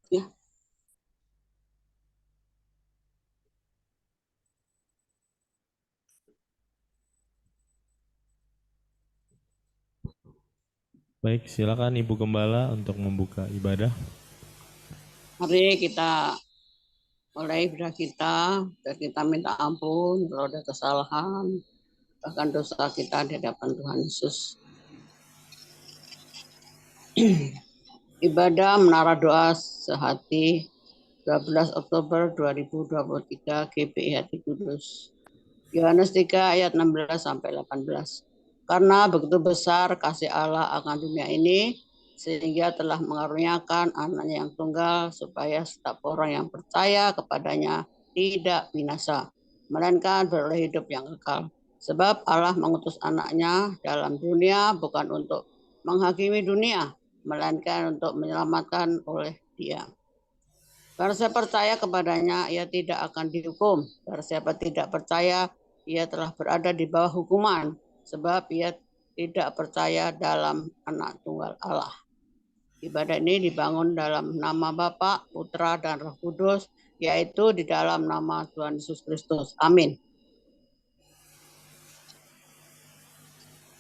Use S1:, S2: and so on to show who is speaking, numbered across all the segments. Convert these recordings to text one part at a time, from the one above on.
S1: Ya.
S2: Baik, silakan Ibu Gembala untuk membuka ibadah.
S1: Mari kita mulai ibadah kita, dan kita minta ampun kalau ada kesalahan, bahkan dosa kita di hadapan Tuhan Yesus. Ibadah Menara Doa Sehati 12 Oktober 2023 GPI Hati Kudus. Yohanes 3 ayat 16 sampai 18. Karena begitu besar kasih Allah akan dunia ini, sehingga telah mengaruniakan anaknya yang tunggal, supaya setiap orang yang percaya kepadanya tidak binasa, melainkan beroleh hidup yang kekal. Sebab Allah mengutus anaknya dalam dunia bukan untuk menghakimi dunia, melainkan untuk menyelamatkan oleh Dia. Barang siapa percaya kepadanya, ia tidak akan dihukum. Barang siapa tidak percaya, ia telah berada di bawah hukuman, sebab ia tidak percaya dalam Anak Tunggal Allah. Ibadah ini dibangun dalam nama Bapa, Putra, dan Roh Kudus, yaitu di dalam nama Tuhan Yesus Kristus. Amin.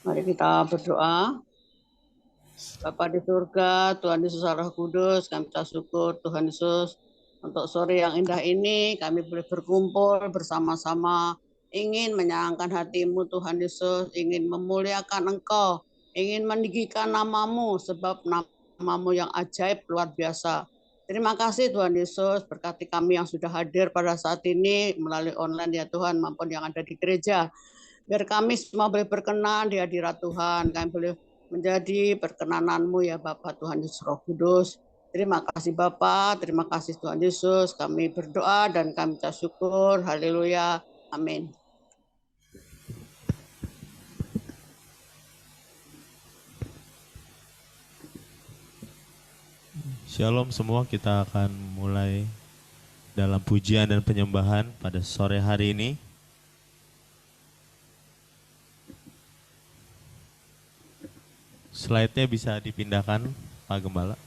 S1: Mari kita berdoa. Bapa di surga, Tuhan Yesus Roh Kudus, kami ucap syukur Tuhan Yesus untuk sore yang indah ini. Kami boleh berkumpul bersama-sama, ingin menyenangkan hatimu Tuhan Yesus, ingin memuliakan Engkau, ingin meninggikan namamu, sebab namamu yang ajaib luar biasa. Terima kasih Tuhan Yesus, berkati kami yang sudah hadir pada saat ini melalui online ya Tuhan, maupun yang ada di gereja. Biar kami semua boleh berkenan di hadirat Tuhan, kami boleh menjadi perkenananmu ya Bapak Tuhan Yesus Roh Kudus. Terima kasih Bapak, terima kasih Tuhan Yesus. Kami berdoa dan kami ucap syukur. Haleluya. Amin.
S2: Shalom semua, kita akan mulai dalam pujian dan penyembahan pada sore hari ini. Slide-nya bisa dipindahkan, Pak Gembala.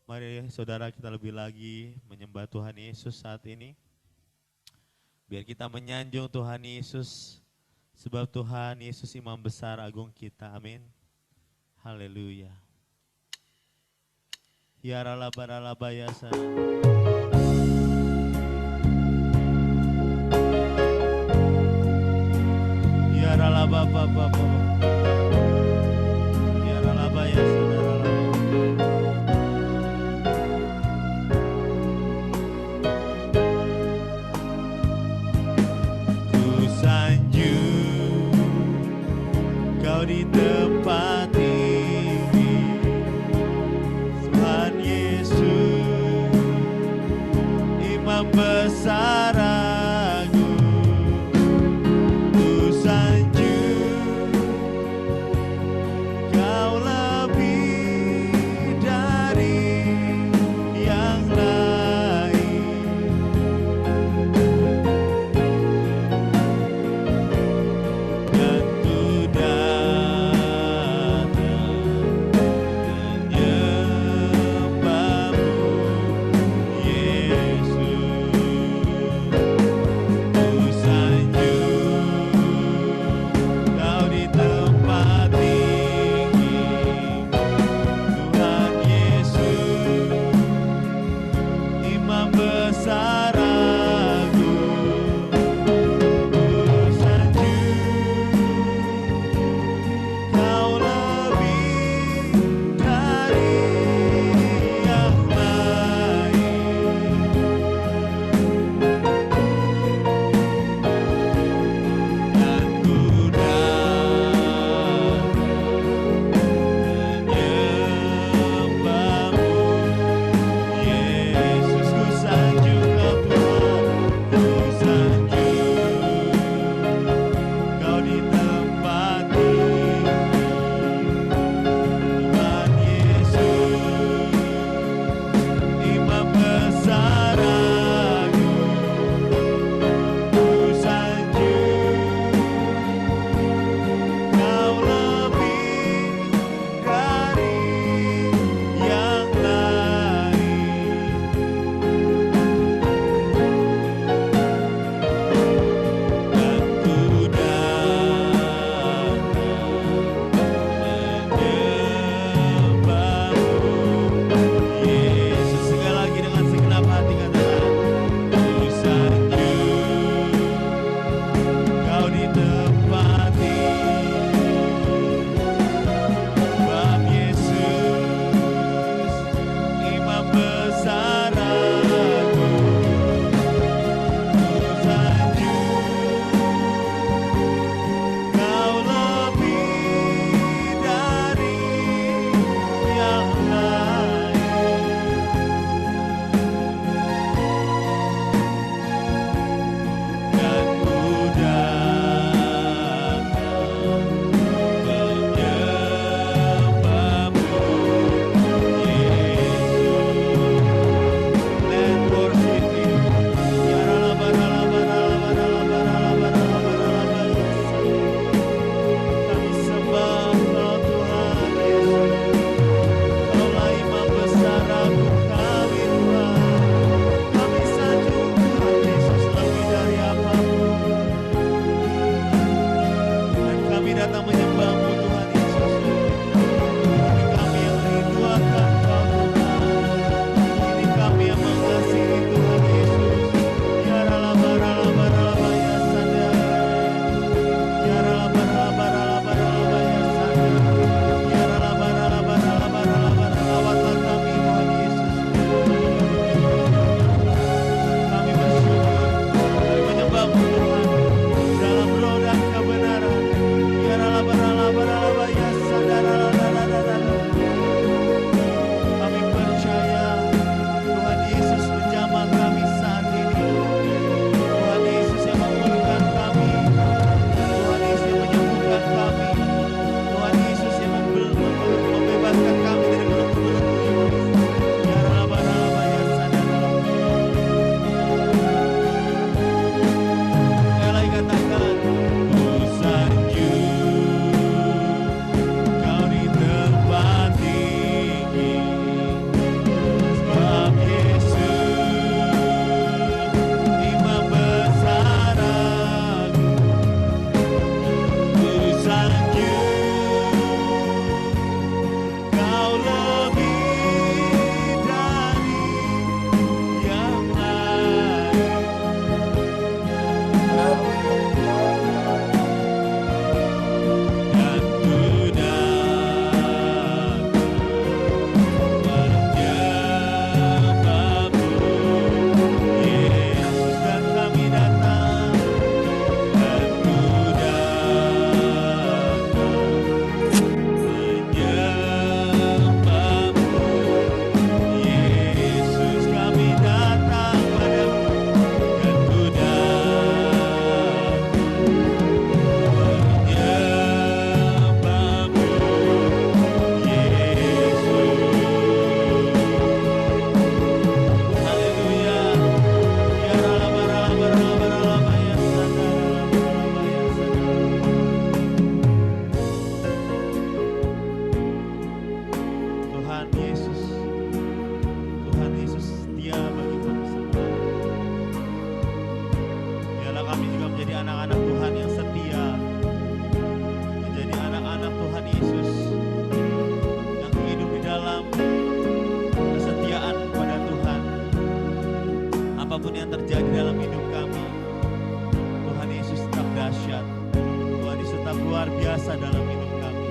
S2: Mari saudara kita lebih lagi menyembah Tuhan Yesus saat ini. Biar kita menyanjung Tuhan Yesus. Sebab Tuhan Yesus Imam Besar Agung kita. Amin. Haleluya. Yaralabaralabayasa. Yaralababababa. Yaralabayasa. Kau di tempat ini, Tuhan Yesus, Imam Besar Agung, ku sanjung, apapun yang terjadi dalam hidup kami, Tuhan Yesus tetap dahsyat. Tuhan Yesus tetap luar biasa dalam hidup kami.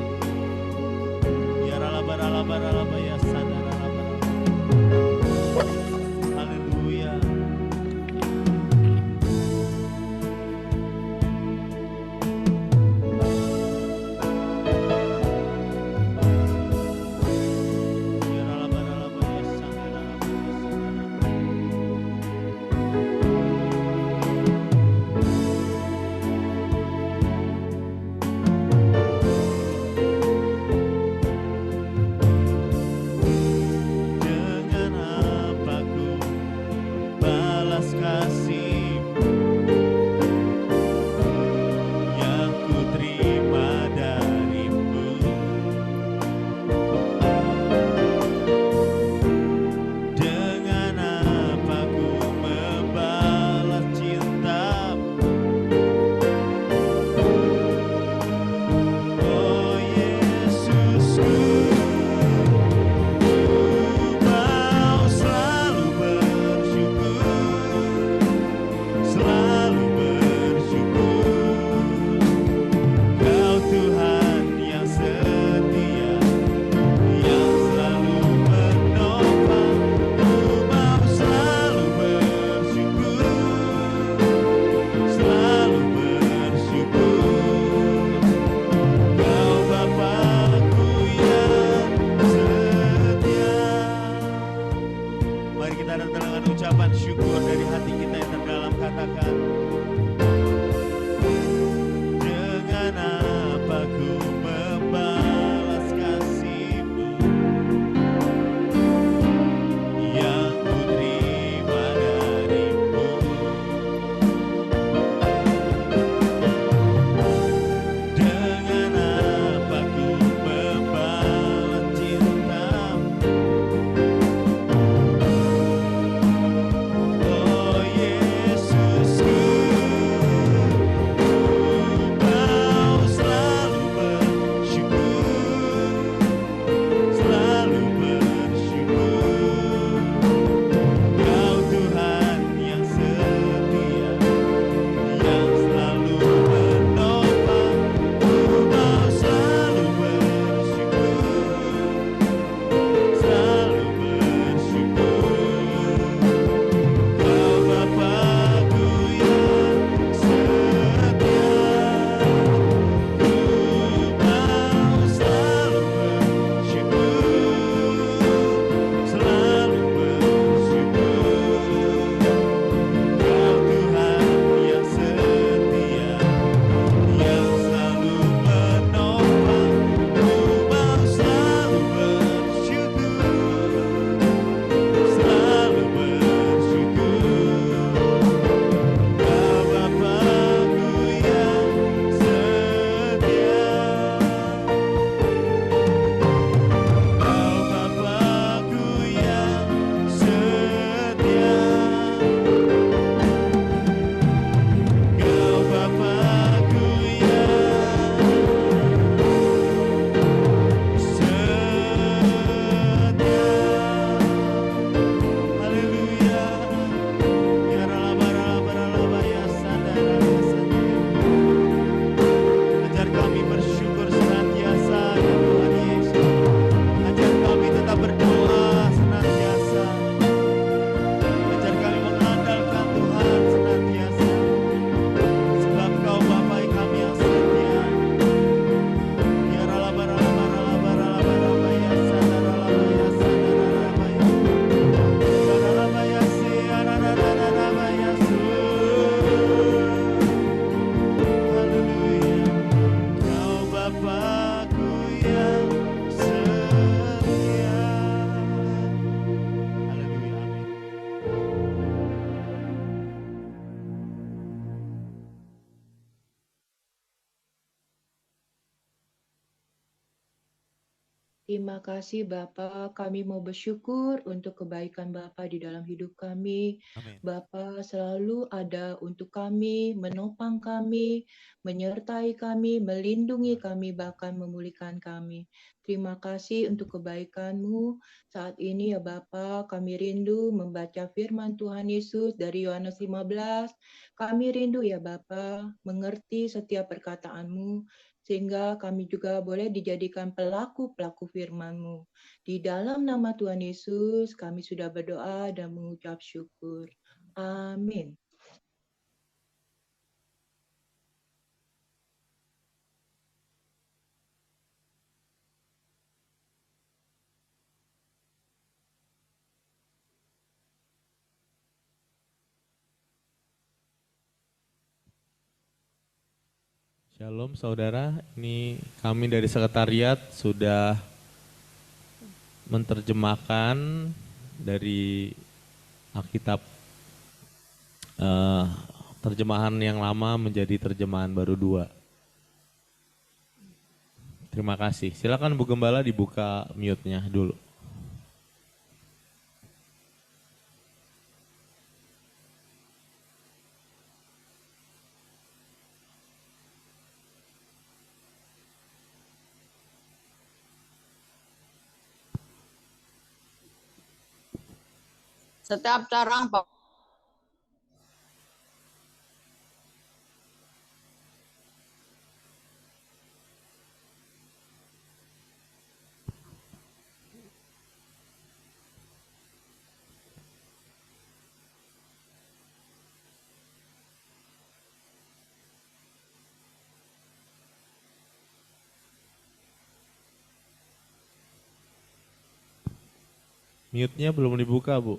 S2: Ya ralaba ya sadar ralaba. Haleluya.
S3: Yesus. Terima kasih Bapa, kami mau bersyukur untuk kebaikan Bapa di dalam hidup kami.
S2: Amin.
S3: Bapa selalu ada untuk kami, menopang kami, menyertai kami, melindungi kami, bahkan memulihkan kami. Terima kasih untuk kebaikan-Mu. Saat ini ya Bapa, kami rindu membaca firman Tuhan Yesus dari Yohanes 15. Kami rindu ya Bapa, mengerti setiap perkataan-Mu, sehingga kami juga boleh dijadikan pelaku-pelaku firman-Mu. Di dalam nama Tuhan Yesus, kami sudah berdoa dan mengucap syukur. Amin.
S2: Shalom saudara, ini kami dari sekretariat sudah menerjemahkan dari Alkitab terjemahan yang lama menjadi terjemahan baru 2. Terima kasih. Silakan Bu Gembala dibuka mute-nya dulu.
S1: Setiap carang
S2: Mute-nya belum dibuka, Bu.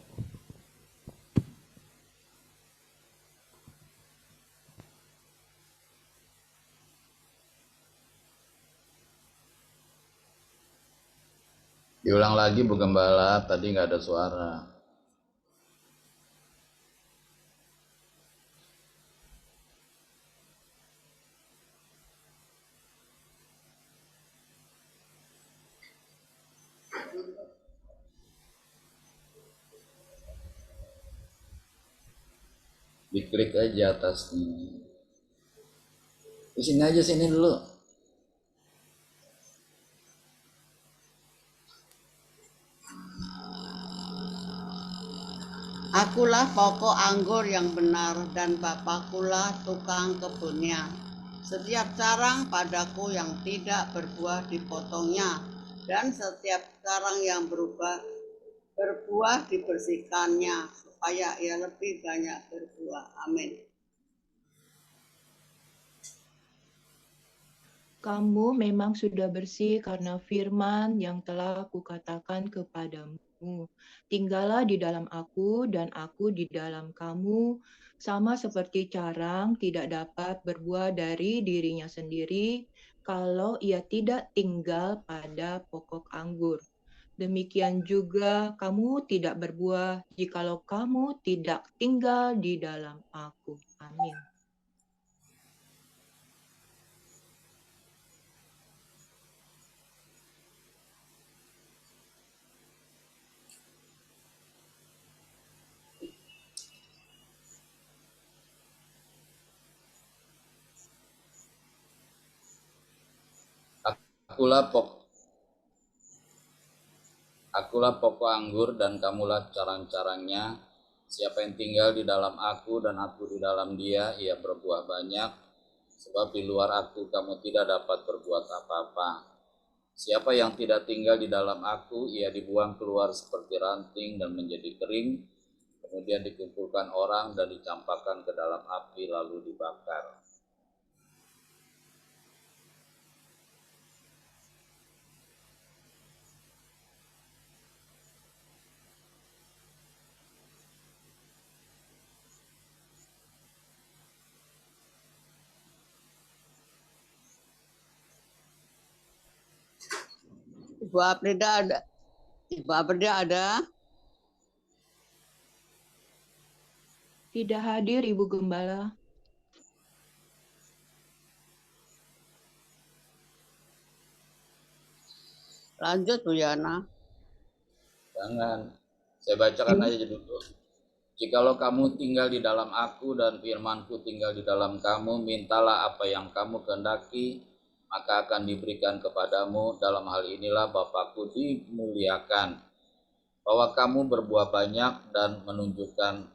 S4: Diulang lagi Bu Gembala, tadi nggak ada suara. Diklik aja atasnya. Di sini aja, sini dulu.
S1: Akulah pokok anggur yang benar dan Bapakulah tukang kebunnya. Setiap carang padaku yang tidak berbuah dipotongnya, dan setiap carang yang berbuah dibersihkannya, supaya ia lebih banyak berbuah. Amin.
S3: Kamu memang sudah bersih karena firman yang telah kukatakan kepadamu. Tinggallah di dalam aku dan aku di dalam kamu, sama seperti carang tidak dapat berbuah dari dirinya sendiri kalau ia tidak tinggal pada pokok anggur. Demikian juga kamu tidak berbuah jikalau kamu tidak tinggal di dalam aku. Amin.
S4: Akulah pokok anggur dan kamulah carang-carangnya. Siapa yang tinggal di dalam aku dan aku di dalam dia, ia berbuah banyak. Sebab di luar aku kamu tidak dapat berbuat apa-apa. Siapa yang tidak tinggal di dalam aku, ia dibuang keluar seperti ranting dan menjadi kering. Kemudian dikumpulkan orang dan dicampakkan ke dalam api lalu dibakar.
S1: Ibu Aprida ada? Ibu Aprida ada?
S3: Tidak hadir Ibu Gembala.
S1: Lanjut Bu Yana.
S4: Jangan. Saya bacakan aja dulu. Jikalau kamu tinggal di dalam aku dan firmanku tinggal di dalam kamu, mintalah apa yang kamu kehendaki, maka akan diberikan kepadamu. Dalam hal inilah Bapakku dimuliakan, bahwa kamu berbuah banyak dan menunjukkan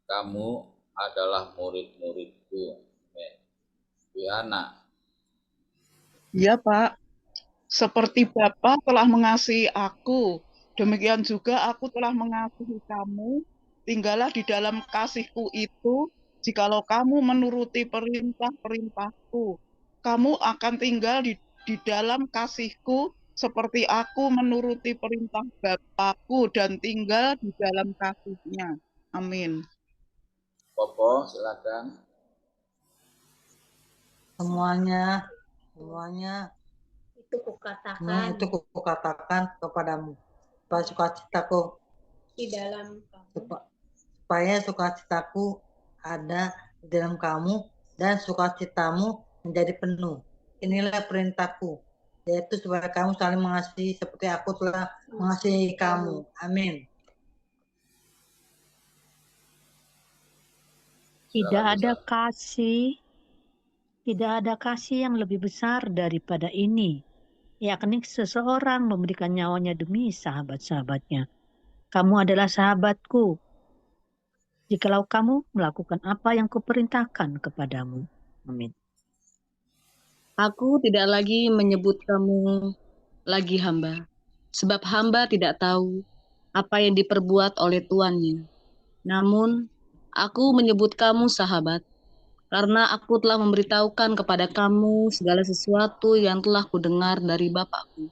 S4: kamu adalah murid-muridku. Yohana.
S5: Ya Pak, seperti Bapa telah mengasihi aku, demikian juga aku telah mengasihi kamu. Tinggallah di dalam kasihku itu, jikalau kamu menuruti perintah-perintahku. Kamu akan tinggal di dalam kasihku, seperti aku menuruti perintah Bapakku dan tinggal di dalam kasihnya. Amin.
S4: Popo, silakan.
S6: Semuanya
S7: Itu kukatakan
S6: semua itu kukatakan kepadamu, supaya sukacitaku
S7: di dalam kamu
S6: supaya sukacitaku ada di dalam kamu dan sukacitamu menjadi penuh. Inilah perintahku, yaitu supaya kamu saling mengasihi seperti aku telah mengasihi kamu. Amin.
S8: Tidak ada kasih yang lebih besar daripada ini, yakni seseorang memberikan nyawanya demi sahabat-sahabatnya. Kamu adalah sahabatku, jikalau kamu melakukan apa yang kuperintahkan kepadamu. Amin.
S9: Aku tidak lagi menyebut kamu lagi hamba, sebab hamba tidak tahu apa yang diperbuat oleh tuannya. Namun, aku menyebut kamu sahabat, karena aku telah memberitahukan kepada kamu segala sesuatu yang telah kudengar dari Bapakku.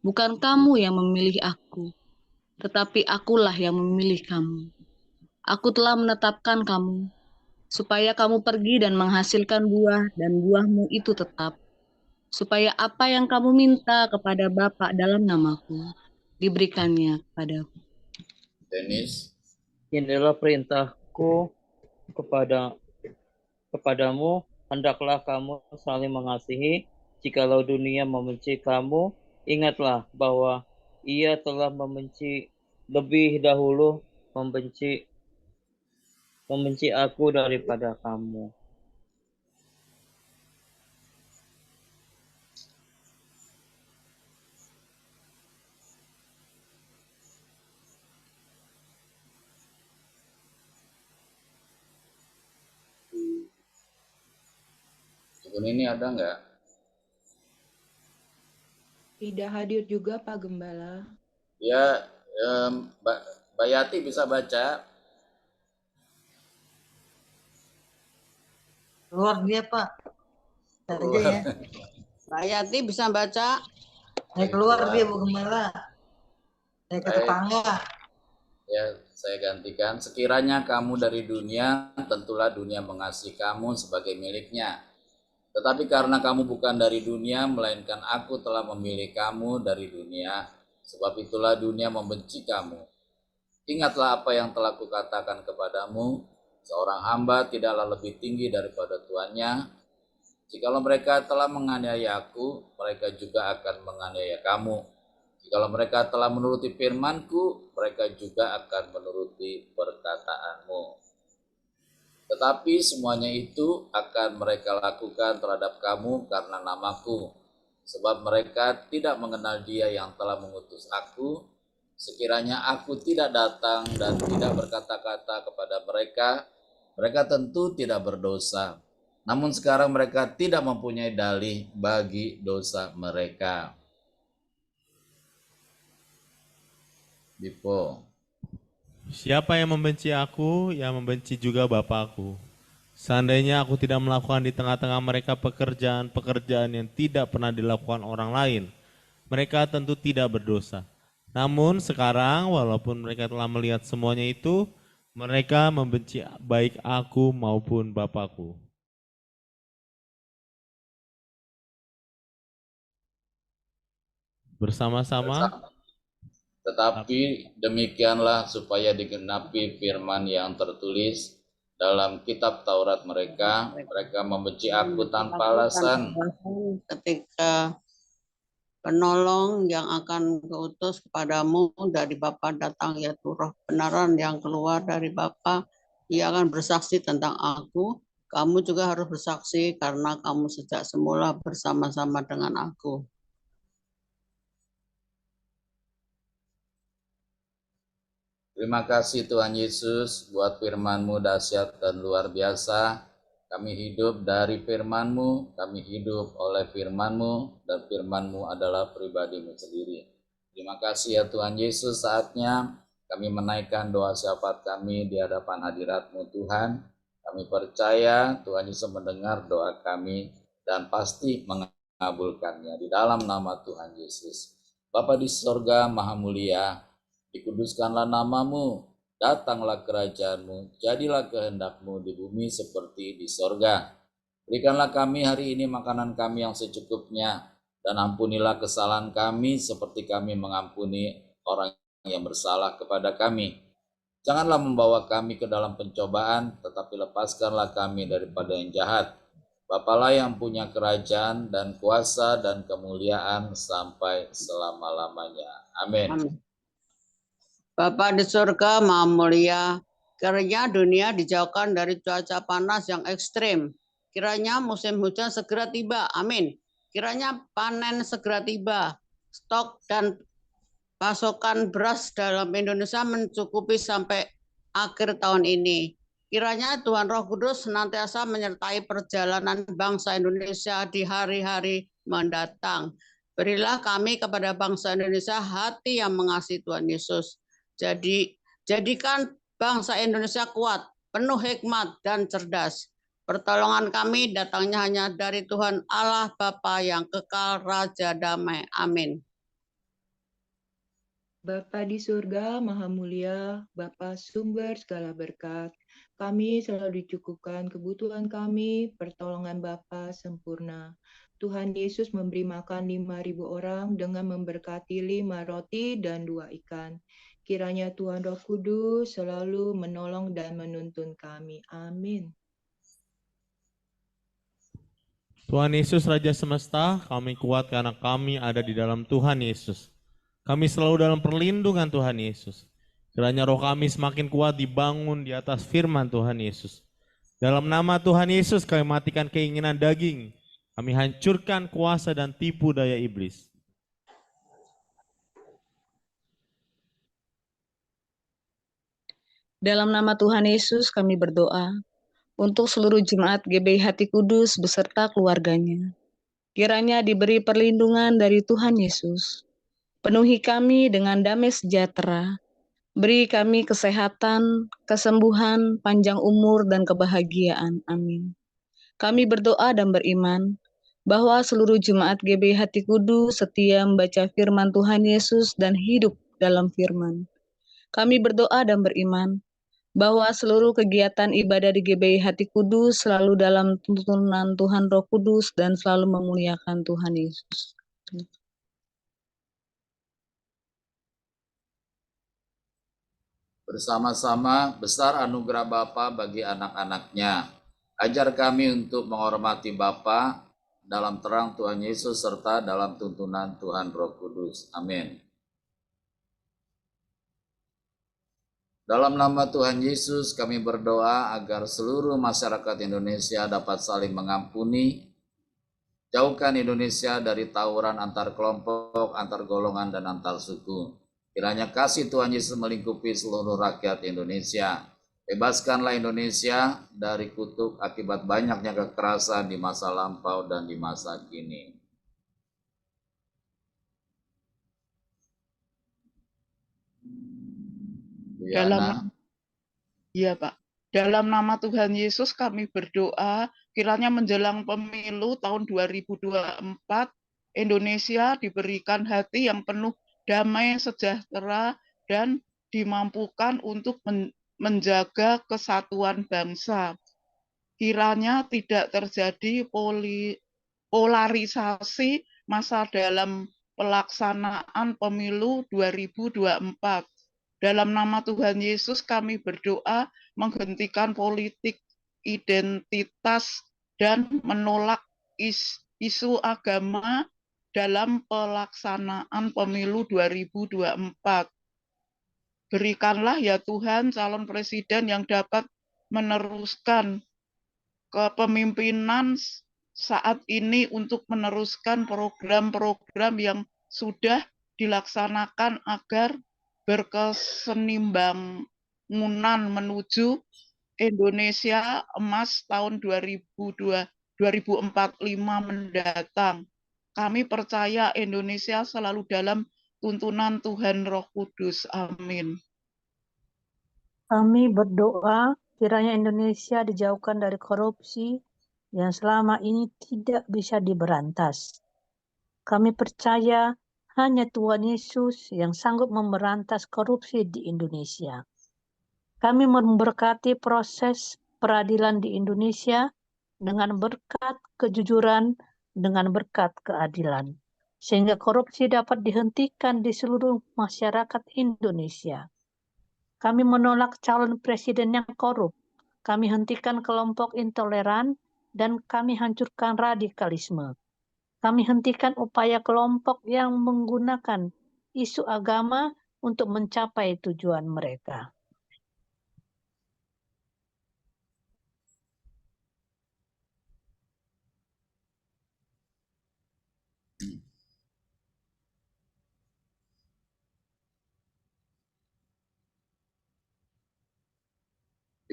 S9: Bukan kamu yang memilih aku, tetapi akulah yang memilih kamu. Aku telah menetapkan kamu, supaya kamu pergi dan menghasilkan buah, dan buahmu itu tetap, supaya apa yang kamu minta kepada Bapa dalam namaku, diberikannya kepadaku.
S4: Denis.
S10: Inilah perintahku kepadamu, hendaklah kamu saling mengasihi. Jikalau dunia membenci kamu, ingatlah bahwa ia telah membenci lebih dahulu membenci aku daripada kamu.
S4: Ibu ini ada nggak?
S3: Tidak hadir juga Pak Gembala.
S4: Ya, Mbak Yati bisa baca.
S6: Keluar dia Pak. Saja ya.
S1: Mbak Yati bisa baca?
S6: Keluar dia Bu Gembala. Saya ke tetangga.
S4: Ya, saya gantikan. Sekiranya kamu dari dunia, tentulah dunia mengasihi kamu sebagai miliknya. Tetapi karena kamu bukan dari dunia, melainkan aku telah memilih kamu dari dunia, sebab itulah dunia membenci kamu. Ingatlah apa yang telah kukatakan kepadamu, seorang hamba tidaklah lebih tinggi daripada tuannya. Jikalau mereka telah menganiaya aku, mereka juga akan menganiaya kamu. Jikalau mereka telah menuruti firman-Ku, mereka juga akan menuruti perkataanmu. Tetapi semuanya itu akan mereka lakukan terhadap kamu karena namaku, sebab mereka tidak mengenal Dia yang telah mengutus aku. Sekiranya aku tidak datang dan tidak berkata-kata kepada mereka, mereka tentu tidak berdosa. Namun sekarang mereka tidak mempunyai dalih bagi dosa mereka. Dipo.
S2: Siapa yang membenci aku, yang membenci juga Bapakku. Seandainya aku tidak melakukan di tengah-tengah mereka pekerjaan-pekerjaan yang tidak pernah dilakukan orang lain, mereka tentu tidak berdosa. Namun sekarang, walaupun mereka telah melihat semuanya itu, mereka membenci baik aku maupun Bapakku. Bersama-sama.
S4: Tetapi demikianlah supaya digenapi firman yang tertulis dalam kitab Taurat mereka membenci aku tanpa alasan.
S1: Ketika Penolong yang akan kuutus kepadamu dari Bapa datang, yaitu roh kebenaran yang keluar dari Bapa. Ia akan bersaksi tentang aku. Kamu juga harus bersaksi karena kamu sejak semula bersama-sama dengan aku.
S4: Terima kasih Tuhan Yesus buat firman-Mu dahsyat dan luar biasa. Kami hidup dari firman-Mu, kami hidup oleh firman-Mu, dan firman-Mu adalah pribadi-Mu sendiri. Terima kasih ya Tuhan Yesus, saatnya kami menaikkan doa syafaat kami di hadapan hadirat-Mu Tuhan. Kami percaya Tuhan Yesus mendengar doa kami dan pasti mengabulkannya di dalam nama Tuhan Yesus. Bapa di sorga Maha Mulia, dikuduskanlah namamu, datanglah kerajaan-Mu, jadilah kehendak-Mu di bumi seperti di sorga. Berikanlah kami hari ini makanan kami yang secukupnya, dan ampunilah kesalahan kami seperti kami mengampuni orang yang bersalah kepada kami. Janganlah membawa kami ke dalam pencobaan, tetapi lepaskanlah kami daripada yang jahat. Bapalah yang punya kerajaan dan kuasa dan kemuliaan sampai selama-lamanya. Amin.
S1: Amin. Bapa di surga Maha Mulia, kiranya dunia dijauhkan dari cuaca panas yang ekstrim. Kiranya musim hujan segera tiba. Amin. Kiranya panen segera tiba. Stok dan pasokan beras dalam Indonesia mencukupi sampai akhir tahun ini. Kiranya Tuhan Roh Kudus senantiasa menyertai perjalanan bangsa Indonesia di hari-hari mendatang. Berilah kami kepada bangsa Indonesia hati yang mengasihi Tuhan Yesus. Jadikan bangsa Indonesia kuat, penuh hikmat dan cerdas. Pertolongan kami datangnya hanya dari Tuhan Allah Bapa yang kekal, Raja damai. Amin.
S3: Bapa di surga, Maha Mulia, Bapa sumber segala berkat, kami selalu dicukupkan kebutuhan kami, pertolongan Bapa sempurna. Tuhan Yesus memberi makan 5.000 orang dengan memberkati 5 roti dan 2 ikan. Kiranya Tuhan Roh Kudus selalu menolong dan menuntun kami. Amin.
S2: Tuhan Yesus Raja Semesta, kami kuat karena kami ada di dalam Tuhan Yesus. Kami selalu dalam perlindungan Tuhan Yesus. Kiranya roh kami semakin kuat dibangun di atas firman Tuhan Yesus. Dalam nama Tuhan Yesus kami matikan keinginan daging. Kami hancurkan kuasa dan tipu daya iblis.
S9: Dalam nama Tuhan Yesus kami berdoa untuk seluruh jemaat GBI Hati Kudus beserta keluarganya. Kiranya diberi perlindungan dari Tuhan Yesus. Penuhi kami dengan damai sejahtera. Beri kami kesehatan, kesembuhan, panjang umur, dan kebahagiaan. Amin. Kami berdoa dan beriman bahwa seluruh jemaat GBI Hati Kudus setia membaca firman Tuhan Yesus dan hidup dalam firman. Kami berdoa dan beriman bahwa seluruh kegiatan ibadah di GBI Hati Kudus selalu dalam tuntunan Tuhan Roh Kudus dan selalu memuliakan Tuhan Yesus.
S4: Bersama-sama besar anugerah Bapa bagi anak-anaknya. Ajar kami untuk menghormati Bapa dalam terang Tuhan Yesus serta dalam tuntunan Tuhan Roh Kudus. Amin. Dalam nama Tuhan Yesus kami berdoa agar seluruh masyarakat Indonesia dapat saling mengampuni. Jauhkan Indonesia dari tawuran antar kelompok, antar golongan, dan antar suku. Kiranya kasih Tuhan Yesus melingkupi seluruh rakyat Indonesia. Bebaskanlah Indonesia dari kutuk akibat banyaknya kekerasan di masa lampau dan di masa kini.
S5: Iya Pak. Dalam nama Tuhan Yesus kami berdoa, kiranya menjelang pemilu tahun 2024, Indonesia diberikan hati yang penuh damai, sejahtera, dan dimampukan untuk menjaga kesatuan bangsa. Kiranya tidak terjadi polarisasi masa dalam pelaksanaan pemilu 2024. Dalam nama Tuhan Yesus kami berdoa menghentikan politik identitas dan menolak isu agama dalam pelaksanaan pemilu 2024. Berikanlah ya Tuhan calon presiden yang dapat meneruskan kepemimpinan saat ini untuk meneruskan program-program yang sudah dilaksanakan agar berkesinambungan menuju Indonesia Emas tahun 2045 mendatang. Kami percaya Indonesia selalu dalam tuntunan Tuhan Roh Kudus. Amin.
S8: Kami berdoa kiranya Indonesia dijauhkan dari korupsi yang selama ini tidak bisa diberantas. Kami percaya hanya Tuhan Yesus yang sanggup memberantas korupsi di Indonesia. Kami memberkati proses peradilan di Indonesia dengan berkat kejujuran, dengan berkat keadilan, sehingga korupsi dapat dihentikan di seluruh masyarakat Indonesia. Kami menolak calon presiden yang korup. Kami hentikan kelompok intoleran dan kami hancurkan radikalisme. Kami hentikan upaya kelompok yang menggunakan isu agama untuk mencapai tujuan mereka.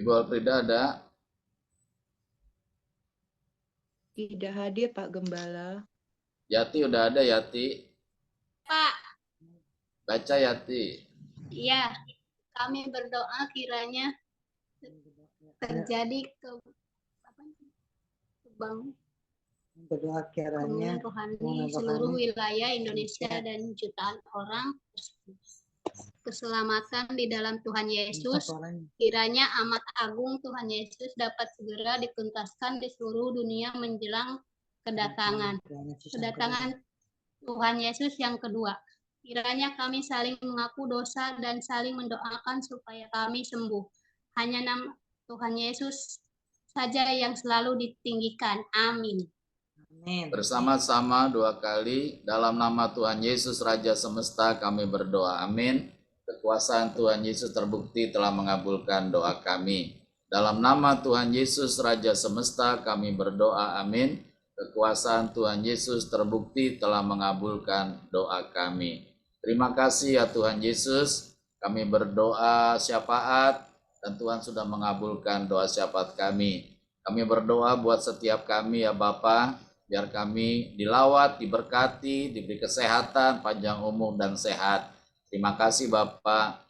S4: Ibu Alfrida ada?
S3: Tidak hadir Pak Gembala.
S4: Yati udah ada, Yati?
S7: Pak,
S4: Baca Yati.
S7: iya, kami berdoa kiranya terjadi
S6: Berdoa kiranya
S7: rohani seluruh wilayah Indonesia dan jutaan orang keselamatan di dalam Tuhan Yesus. Kiranya amat agung Tuhan Yesus dapat segera dituntaskan di seluruh dunia menjelang kedatangan Tuhan Yesus yang kedua. Kiranya kami saling mengaku dosa dan saling mendoakan supaya kami sembuh. Hanya nama Tuhan Yesus saja yang selalu ditinggikan. Amin.
S4: Bersama-sama 2 kali, dalam nama Tuhan Yesus Raja Semesta kami berdoa. Amin. Kekuasaan Tuhan Yesus terbukti telah mengabulkan doa kami. Dalam nama Tuhan Yesus Raja Semesta kami berdoa. Amin. Kekuasaan Tuhan Yesus terbukti telah mengabulkan doa kami. Terima kasih ya Tuhan Yesus. Kami berdoa syafaat dan Tuhan sudah mengabulkan doa syafaat kami. Kami berdoa buat setiap kami ya Bapa, biar kami dilawat, diberkati, diberi kesehatan, panjang umur dan sehat. Terima kasih Bapak.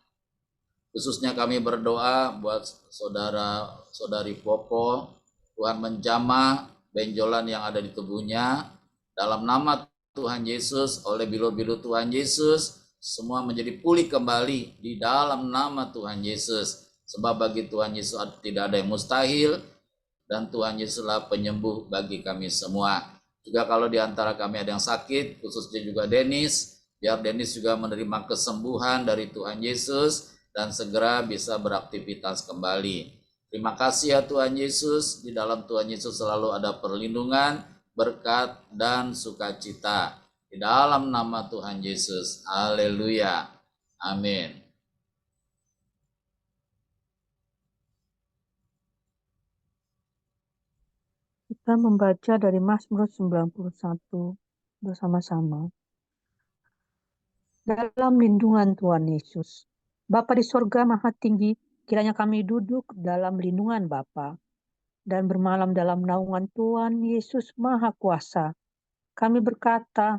S4: Khususnya kami berdoa buat saudara-saudari Popo, Tuhan menjamah benjolan yang ada di tubuhnya. Dalam nama Tuhan Yesus, oleh bilur-bilur Tuhan Yesus, semua menjadi pulih kembali di dalam nama Tuhan Yesus. Sebab bagi Tuhan Yesus tidak ada yang mustahil, dan Tuhan Yesuslah penyembuh bagi kami semua. Juga kalau di antara kami ada yang sakit, khususnya juga Dennis, biar Dennis juga menerima kesembuhan dari Tuhan Yesus dan segera bisa beraktivitas kembali. Terima kasih ya Tuhan Yesus, di dalam Tuhan Yesus selalu ada perlindungan, berkat, dan sukacita. Di dalam nama Tuhan Yesus. Haleluya. Amin.
S8: Kita membaca dari Mazmur 91 bersama-sama. Dalam lindungan Tuhan Yesus. Bapa di sorga maha tinggi, kiranya kami duduk dalam lindungan Bapa dan bermalam dalam naungan Tuhan Yesus maha kuasa. Kami berkata,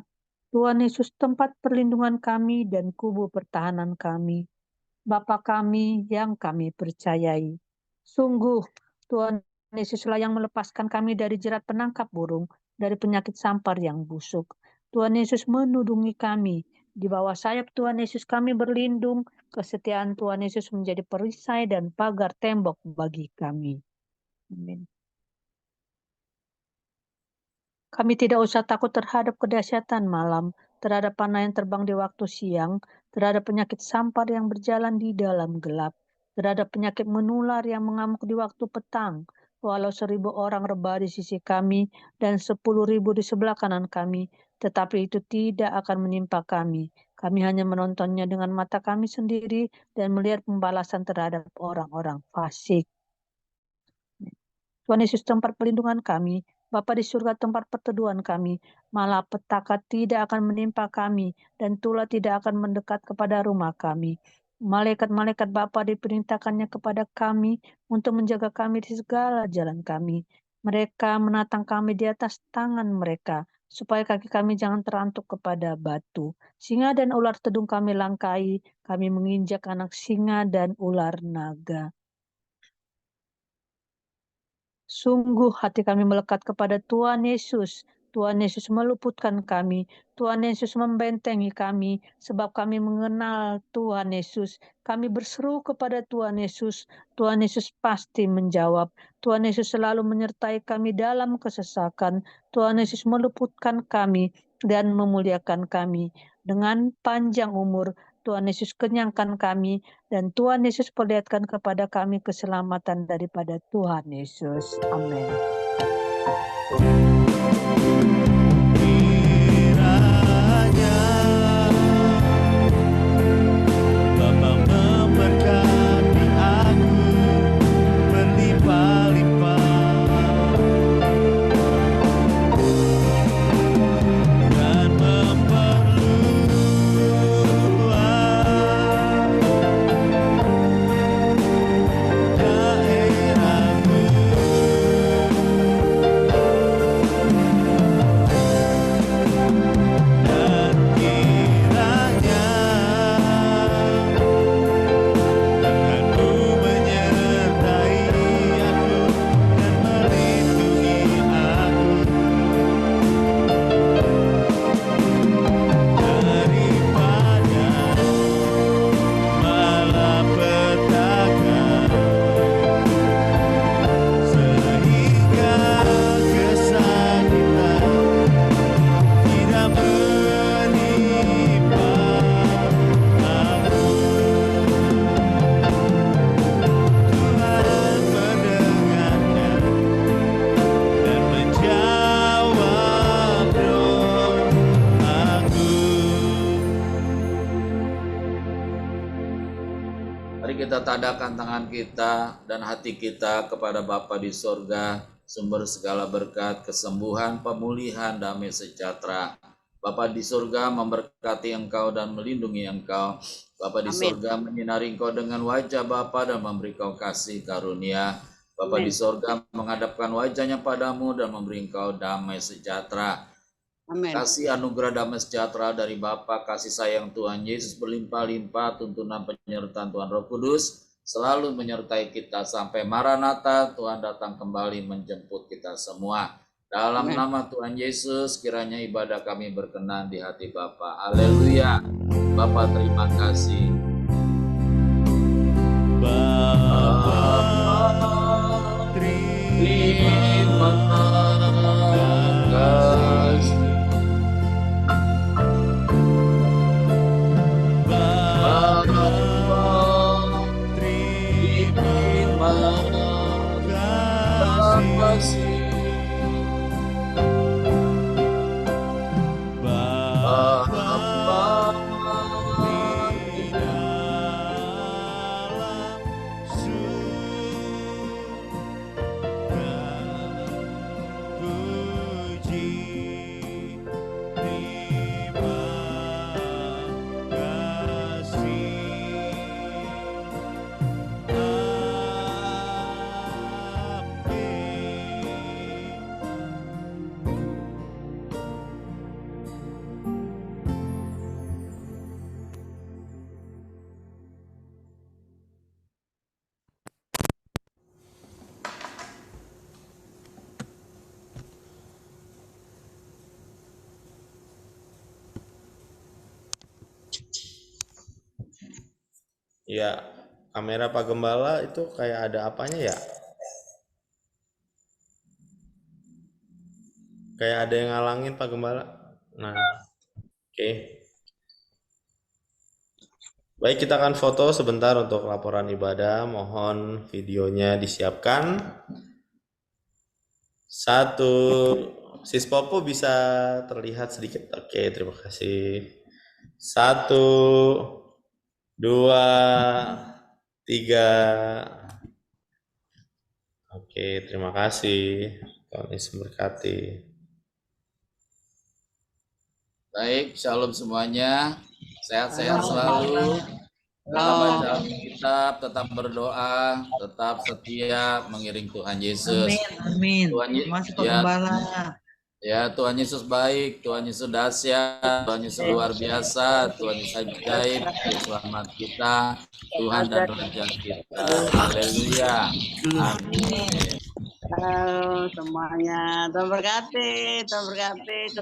S8: Tuhan Yesus tempat perlindungan kami dan kubu pertahanan kami. Bapa kami yang kami percayai. Sungguh Tuhan Yesuslah yang melepaskan kami dari jerat penangkap burung, dari penyakit sampar yang busuk. Tuhan Yesus menudungi kami. Di bawah sayap Tuhan Yesus kami berlindung. Kesetiaan Tuhan Yesus menjadi perisai dan pagar tembok bagi kami. Amin. Kami tidak usah takut terhadap kedahsyatan malam, terhadap panah yang terbang di waktu siang, terhadap penyakit sampar yang berjalan di dalam gelap, terhadap penyakit menular yang mengamuk di waktu petang. Walau 1000 orang rebah di sisi kami dan 10.000 di sebelah kanan kami, tetapi itu tidak akan menimpa kami. Kami hanya menontonnya dengan mata kami sendiri dan melihat pembalasan terhadap orang-orang fasik. Tuhan Yesus tempat perlindungan kami, Bapa di surga tempat perteduhan kami, malapetaka tidak akan menimpa kami, dan tulah tidak akan mendekat kepada rumah kami. Malaikat-malaikat Bapa diperintahkannya kepada kami untuk menjaga kami di segala jalan kami. Mereka menatang kami di atas tangan mereka, supaya kaki kami jangan terantuk kepada batu. Singa dan ular tedung kami langkai, kami menginjak anak singa dan ular naga. Sungguh hati kami melekat kepada Tuhan Yesus. Tuhan Yesus meluputkan kami. Tuhan Yesus membentengi kami. Sebab kami mengenal Tuhan Yesus. Kami berseru kepada Tuhan Yesus. Tuhan Yesus pasti menjawab. Tuhan Yesus selalu menyertai kami dalam kesesakan. Tuhan Yesus meluputkan kami dan memuliakan kami. Dengan panjang umur, Tuhan Yesus kenyangkan kami, dan Tuhan Yesus perlihatkan kepada kami keselamatan daripada Tuhan Yesus. Amin.
S2: Kiranya Bapa memberkati aku berlimpah-limpah dan
S4: kita tadahkan tangan kita dan hati kita kepada Bapa di sorga, sumber segala berkat, kesembuhan, pemulihan, damai sejahtera. Bapa di sorga memberkati engkau dan melindungi engkau. Bapa di sorga menyinari engkau dengan wajah Bapa dan memberi engkau kasih karunia. Bapa di sorga menghadapkan wajahnya padamu dan memberi engkau damai sejahtera.
S1: Amin.
S4: Kasih anugerah damai sejahtera dari Bapa, kasih sayang Tuhan Yesus berlimpah-limpah, tuntunan penyertaan Tuhan Roh Kudus selalu menyertai kita sampai Maranatha, Tuhan datang kembali menjemput kita semua. Dalam nama Tuhan Yesus, kiranya ibadah kami berkenan di hati Bapa. Haleluya. Bapa terima kasih.
S2: Bapa terima kasih. Ya, kamera Pak Gembala itu kayak ada apanya ya? Kayak ada yang ngalangin Pak Gembala. Nah, oke. Baik, kita akan foto sebentar untuk laporan ibadah. Mohon videonya disiapkan. 1, Sis Popo bisa terlihat sedikit. Oke, terima kasih. 1, 2, 3. Oke, terima kasih. Tuhan Yesus memberkati.
S4: Baik, shalom semuanya. Sehat-sehat selalu. Tetap baca Alkitab, tetap berdoa, tetap setia mengiring Tuhan Yesus.
S6: Amin.
S4: Tuhan
S6: Masih Pak Gembala.
S4: Ya, Tuhan Yesus baik, Tuhan Yesus dahsyat, Tuhan Yesus luar biasa, Tuhan Yesus ajaib, Dia selamat kita, Tuhan dan Raja kita. Haleluya. Amin.
S1: Halo semuanya, Tuhan berkati, Tuhan berkati.